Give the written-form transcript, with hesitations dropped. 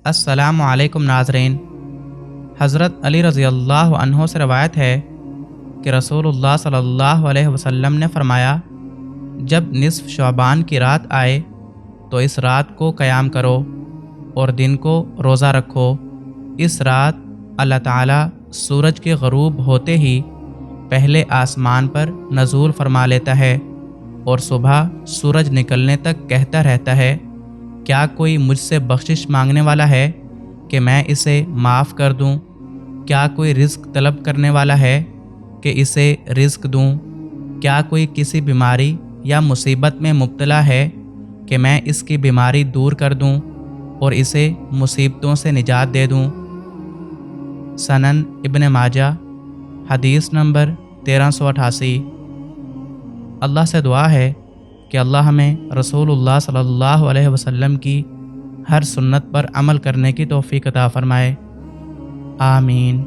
السلام علیکم ناظرین۔ حضرت علی رضی اللہ عنہ سے روایت ہے کہ رسول اللہ صلی اللہ علیہ وسلم نے فرمایا، جب نصف شعبان کی رات آئے تو اس رات کو قیام کرو اور دن کو روزہ رکھو۔ اس رات اللہ تعالیٰ سورج کے غروب ہوتے ہی پہلے آسمان پر نزول فرما لیتا ہے اور صبح سورج نکلنے تک کہتا رہتا ہے، کیا کوئی مجھ سے بخشش مانگنے والا ہے کہ میں اسے معاف کر دوں؟ کیا کوئی رزق طلب کرنے والا ہے کہ اسے رزق دوں؟ کیا کوئی کسی بیماری یا مصیبت میں مبتلا ہے کہ میں اس کی بیماری دور کر دوں اور اسے مصیبتوں سے نجات دے دوں؟ سنن ابن ماجہ، حدیث نمبر 1388۔ اللہ سے دعا ہے کہ اللہ ہمیں رسول اللہ صلی اللہ علیہ وسلم کی ہر سنت پر عمل کرنے کی توفیق عطا فرمائے، آمین۔